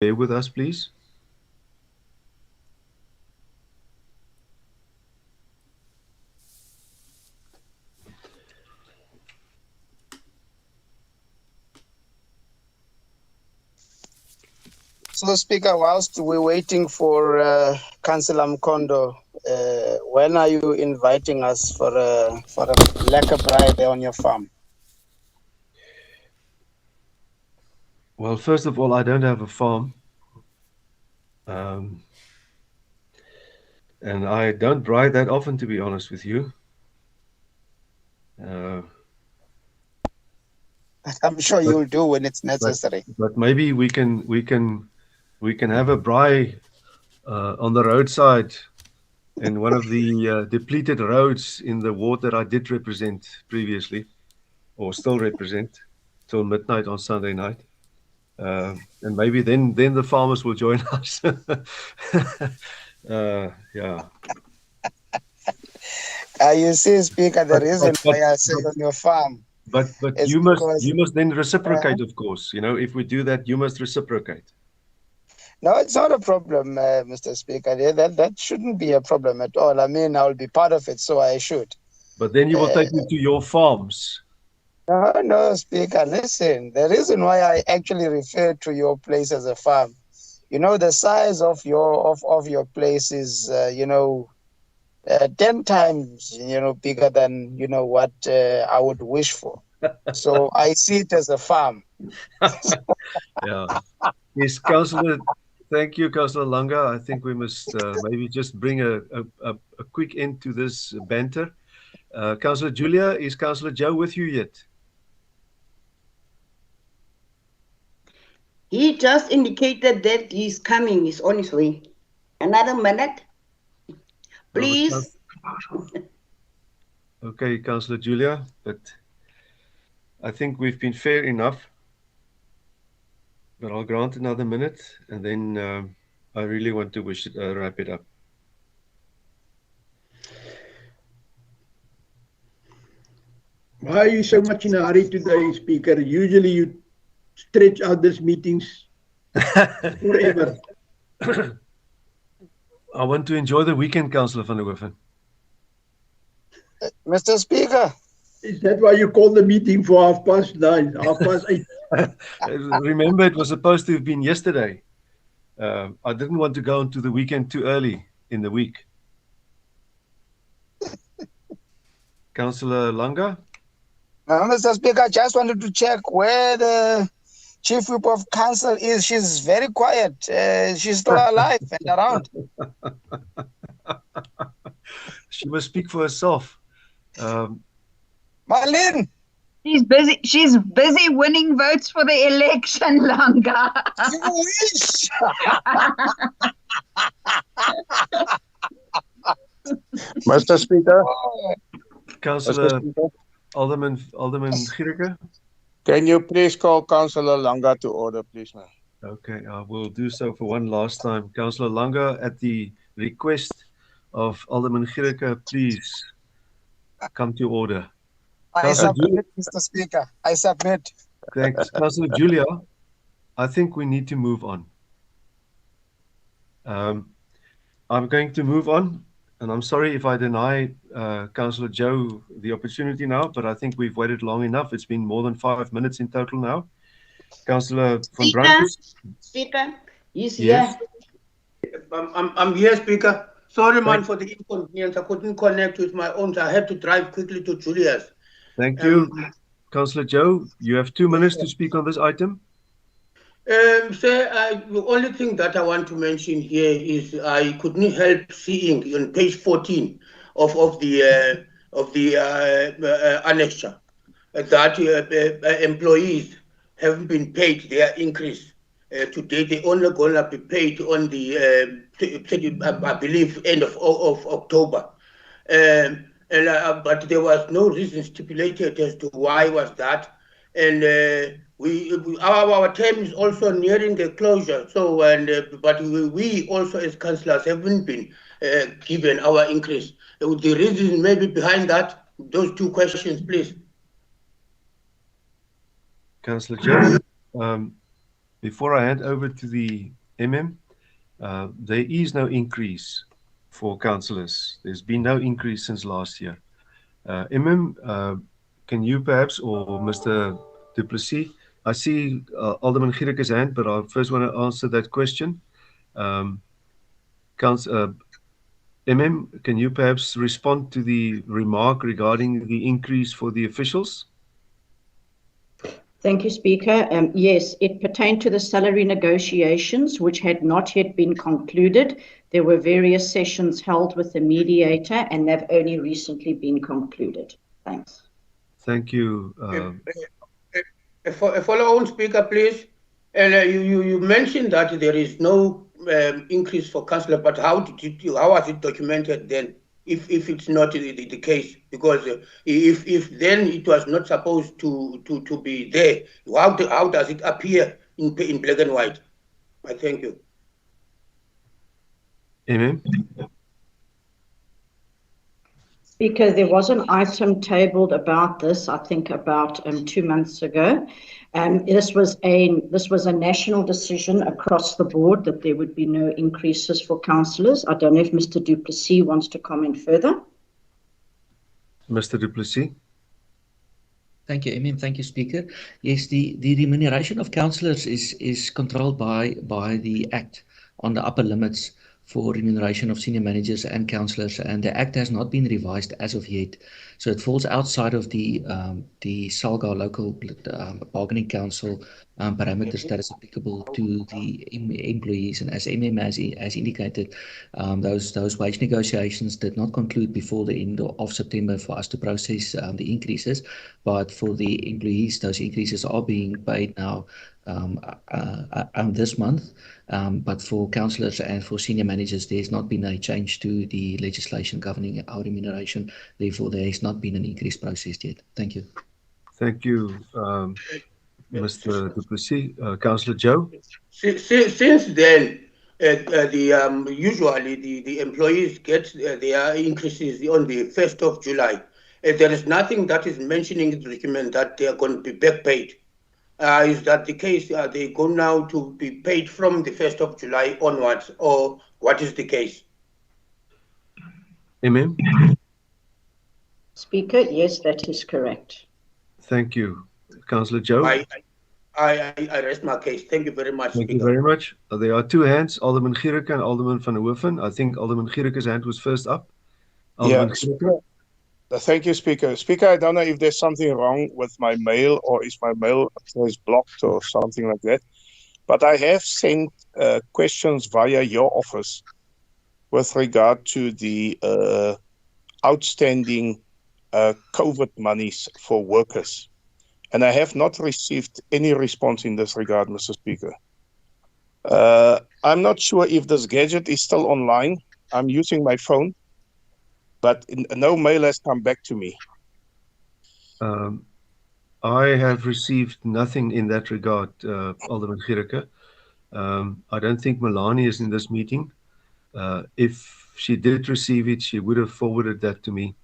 Bear with us, please. So, Speaker, whilst we're waiting for Councillor Mkondo, when are you inviting us for a lekker braai there on your farm? Well, first of all, I don't have a farm. And I don't braai that often, to be honest with you. I'm sure you'll do when it's necessary. But maybe we can have a braai on the roadside in one of the depleted roads in the ward that I did represent previously, or still represent, till midnight on Sunday night. And maybe then the farmers will join us. Yeah. You see, Speaker, the reason why I say on your farm But is you because must then reciprocate, of course. You know, if we do that, you must reciprocate. no, it's not a problem, Mr. Speaker. That shouldn't be a problem at all. I mean, I'll be part of it, so I should. But then you will take me to your farms. No, Speaker, listen. The reason why I actually refer to your place as a farm, you know, the size of your place is, 10 times, bigger than, what I would wish for. So I see it as a farm. Yeah. Yes, Councillor. Thank you, Councillor Langa. I think we must maybe just bring a quick end to this banter. Councillor Julia, is Councillor Joe with you yet? He just indicated that he's coming, he's on his way. Another minute, please. Okay, Councillor Julia, but I think we've been fair enough. But I'll grant another minute, and then I really want to wrap it up. Why are you so much in a hurry today, Speaker? Usually you stretch out these meetings forever. I want to enjoy the weekend, Councillor van der Hoeven. Mr. Speaker. Is that why you called the meeting for 9:30, 8:30? Remember, it was supposed to have been yesterday. I didn't want to go into the weekend too early in the week. Councillor Langa? Mr. Speaker, I just wanted to check where the Chief Whip of Council is. She's very quiet. She's still alive and around. She must speak for herself. Marlene! She's busy winning votes for the election, Langa. You wish! Mr. Speaker. Councillor Alderman Gierke. Can you please call Councillor Langa to order, please, ma'am? Okay, I will do so for one last time. Councillor Langa, at the request of Alderman Gierke, please come to order. I submit, Mr. Speaker. I submit. Thanks. Councillor Julia, I think we need to move on. I'm going to move on, and I'm sorry if I deny Councillor Joe the opportunity now, but I think we've waited long enough. It's been more than 5 minutes in total now. Councillor van Brandus. Speaker, he's yes. Here. I'm here, Speaker. Sorry, man, for the inconvenience. I couldn't connect with my own, so I had to drive quickly to Julia's. Thank you. Councillor Joe, you have 2 minutes to speak on this item. The only thing that I want to mention here is I couldn't help seeing on page 14 of the annexure that employees haven't been paid their increase. Today they only gonna be paid on the I believe end of October. But there was no reason stipulated as to why was that, and our term is also nearing the closure. So but we also as councillors haven't been given our increase. The reason maybe behind that, those 2 questions, please. Councillor Joe, before I hand over to the there is no increase for councillors. There's been no increase since last year. Can you perhaps, or Mr. Du Plessis, I see Alderman Gierke's hand, but I first want to answer that question. Can you perhaps respond to the remark regarding the increase for the officials? Thank you, Speaker. Yes, it pertained to the salary negotiations, which had not yet been concluded. There were various sessions held with the mediator, and they've only recently been concluded. Thanks. Thank you. A follow-on, Speaker, please. And you mentioned that there is no increase for councillor, but how was it documented then? If it's not the case, because if then it was not supposed to be there, how does it appear in black and white? I thank you. Amen. Speaker, there was an item tabled about this, I think about 2 months ago. This was a national decision across the board that there would be no increases for councillors. I don't know if Mr. Du Plessis wants to comment further. Mr. Du Plessis. Thank you, Emin. Thank you, Speaker. Yes, the remuneration of councillors is controlled by the Act on the upper limits for remuneration of senior managers and councillors, and the Act has not been revised as of yet. So it falls outside of the SALGA local bargaining council parameters that is applicable to the employees. And as has indicated, those wage negotiations did not conclude before the end of September for us to process the increases. But for the employees, those increases are being paid now this month. But for councillors and for senior managers, there has not been a change to the legislation governing our remuneration. Therefore, there has not been an increase processed yet. Thank you. Thank you, Mr. Du Plessis. Councillor Joe? Since then, usually the employees get their increases on the 1st of July. There is nothing that is mentioning in the document that they are going to be back paid. Is that the case? Are they going now to be paid from the 1st of July onwards, or what is the case? Amen. Speaker, yes, that is correct. Thank you. Councillor Joe? I rest my case. Thank you very much, Thank Speaker. you very much. There are two hands, Alderman Gierke and Alderman van der Hoeven. I think Alderman Gierke's hand was first up. Alderman Gierke? Thank you, Speaker. Speaker, I don't know if there's something wrong with my mail or is my mail blocked or something like that. But I have sent questions via your office with regard to the outstanding COVID monies for workers. And I have not received any response in this regard, Mr. Speaker. I'm not sure if this gadget is still online. I'm using my phone, but no mail has come back to me. I have received nothing in that regard, Alderman Gierke. I don't think Melanie is in this meeting. If she did receive it, she would have forwarded that to me.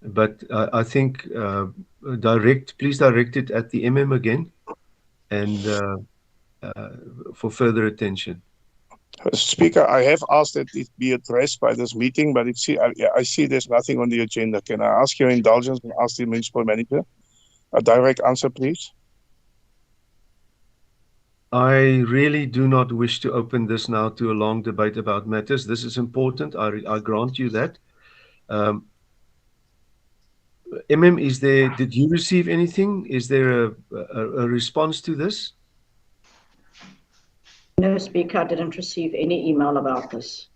But I think please direct it at the again and for further attention. Speaker, I have asked that it be addressed by this meeting, but I see there's nothing on the agenda. Can I ask your indulgence and ask the municipal manager a direct answer, please? I really do not wish to open this now to a long debate about matters. This is important. I grant you that. Is there? Did you receive anything? Is there a response to this? No, Speaker, I didn't receive any email about this.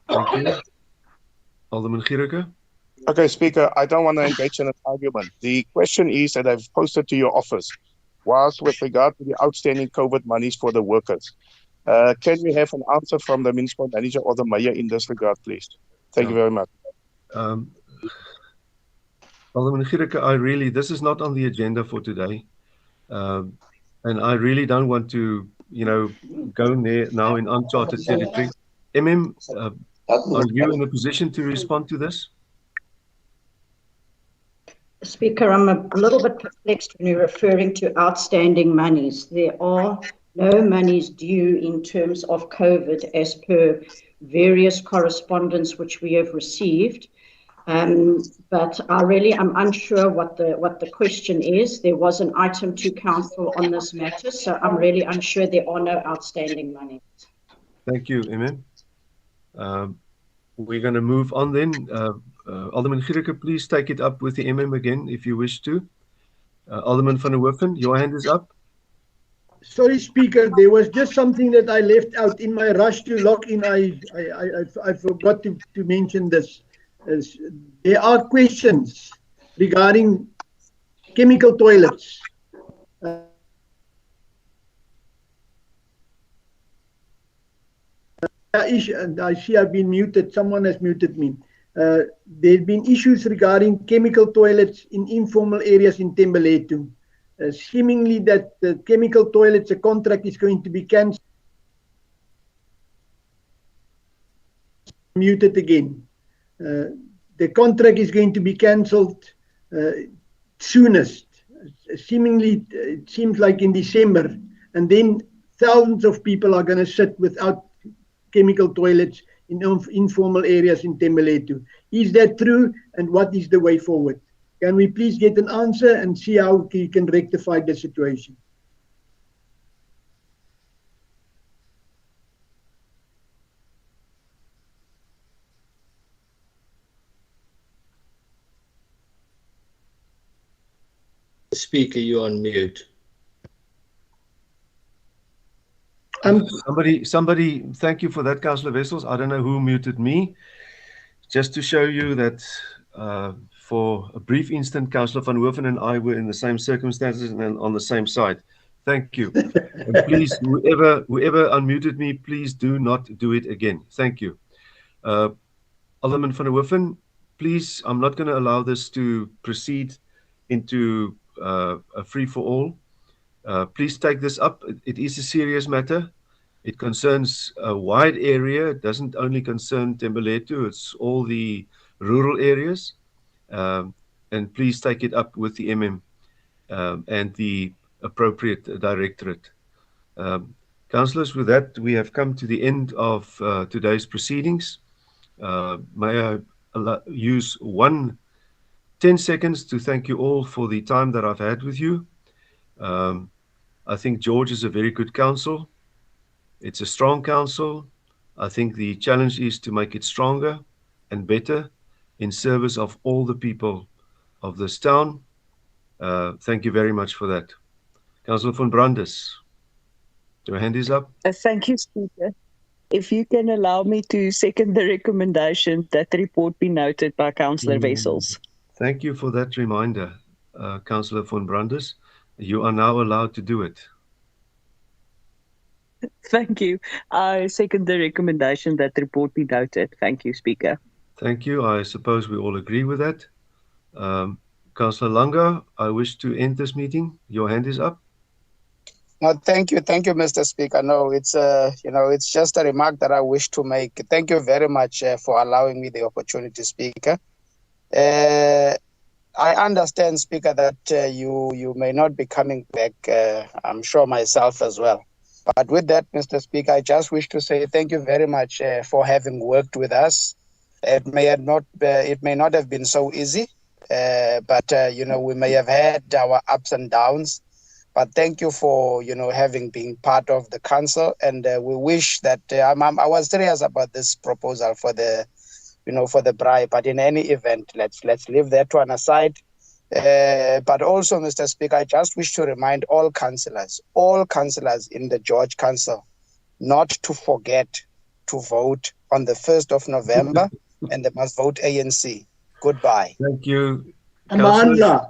Thank you. Alderman Gierke? Okay, Speaker, I don't want to engage in an argument. The question is that I've posted to your office was with regard to the outstanding COVID monies for the workers. Can we have an answer from the municipal manager or the mayor in this regard, please? Thank you very much. Alderman Gierke, this is not on the agenda for today. And I really don't want to, go there now in uncharted territory. Are you in a position to respond to this? Speaker, I'm a little bit perplexed when you're referring to outstanding monies. There are no monies due in terms of COVID as per various correspondence which we have received. But I'm unsure what the question is. There was an item to council on this matter, so I'm really unsure. There are no outstanding monies. Thank you, Emin. We're going to move on then. Alderman Gierke, please take it up with the again if you wish to. Alderman van der Hoeven, your hand is up. Sorry, Speaker, there was just something that I left out in my rush to log in. I forgot to mention this. There are questions regarding chemical toilets. And I see I've been muted. Someone has muted me. There have been issues regarding chemical toilets in informal areas in Tembeletu. Seemingly that the chemical toilets, a contract is going to be cancelled. Muted again. The contract is going to be cancelled soonest. Seemingly, it seems like in December. And then thousands of people are going to sit without chemical toilets in informal areas in Tembeletu. Is that true? And what is the way forward? Can we please get an answer and see how we can rectify the situation? Speaker, you're on mute. Somebody, thank you for that, Councillor Wessels. I don't know who muted me. Just to show you that for a brief instant, Councillor van Hoeven and I were in the same circumstances and on the same side. Thank you. And please, whoever unmuted me, please do not do it again. Thank you. Alderman van Hoeven, please, I'm not going to allow this to proceed into a free-for-all. Please take this up. It is a serious matter. It concerns a wide area. It doesn't only concern Tembeletu, it's all the rural areas. And please take it up with the and the appropriate directorate. Councillors, with that, we have come to the end of today's proceedings. May I use 10 seconds to thank you all for the time that I've had with you. I think George is a very good council. It's a strong council. I think the challenge is to make it stronger and better in service of all the people of this town. Thank you very much for that. Councillor von Brandes, your hand is up. Thank you, Speaker. If you can allow me to second the recommendation that the report be noted by Councillor Wessels. Thank you for that reminder, Councillor von Brandes. You are now allowed to do it. Thank you. I second the recommendation that the report be noted. Thank you, Speaker. Thank you. I suppose we all agree with that. Councillor Langa, I wish to end this meeting. Your hand is up. No, thank you, Mr. Speaker. No, it's just a remark that I wish to make. Thank you very much for allowing me the opportunity, Speaker. I understand, Speaker, that you may not be coming back. I'm sure myself as well. But with that, Mr. Speaker, I just wish to say thank you very much for having worked with us. It may not have been so easy, but we may have had our ups and downs. But thank you for having been part of the council, and we wish that I was serious about this proposal for the bribe. But in any event, let's leave that one aside. But also, Mr. Speaker, I just wish to remind all councillors in the George Council, not to forget to vote on the 1st of November, and they must vote ANC. Goodbye. Thank you. Amandla.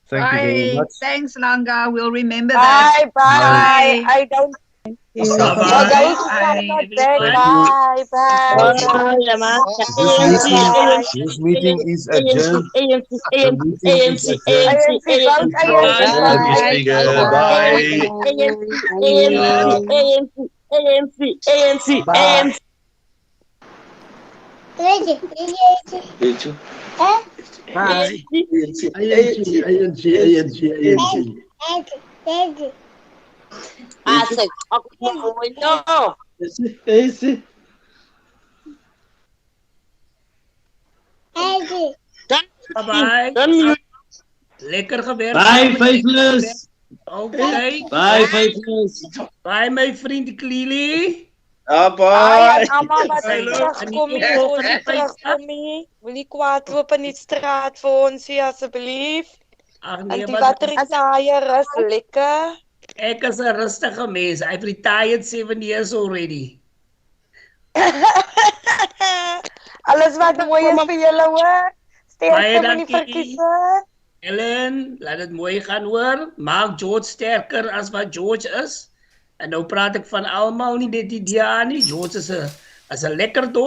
Thank you very much. Thanks, Langa. We'll remember that. Bye. I don't. This meeting is adjourned. ANC. Bye. Lekker gewerkt. Bye, Faithless. Oké. Bye, Faithless. Bye, mijn vriend Klili. Bye. Mama, wat Hallo. terugkom hier, ons terugkom hier. Wil nie kwaad loop in die straat vir ons hier, asseblief. Ach En nee, die wat retire is lekker. Ek is 'n rustige mens. I've retired 7 years already. Alles wat mooi is vir julle hoor. Baie Sterkte met die dankie. verkiesing. Ellen, laat dit mooi gaan hoor. Maak George sterker as wat George is. En nou praat ek van almal, nie net die DA nie. George is 'n lekker dorp.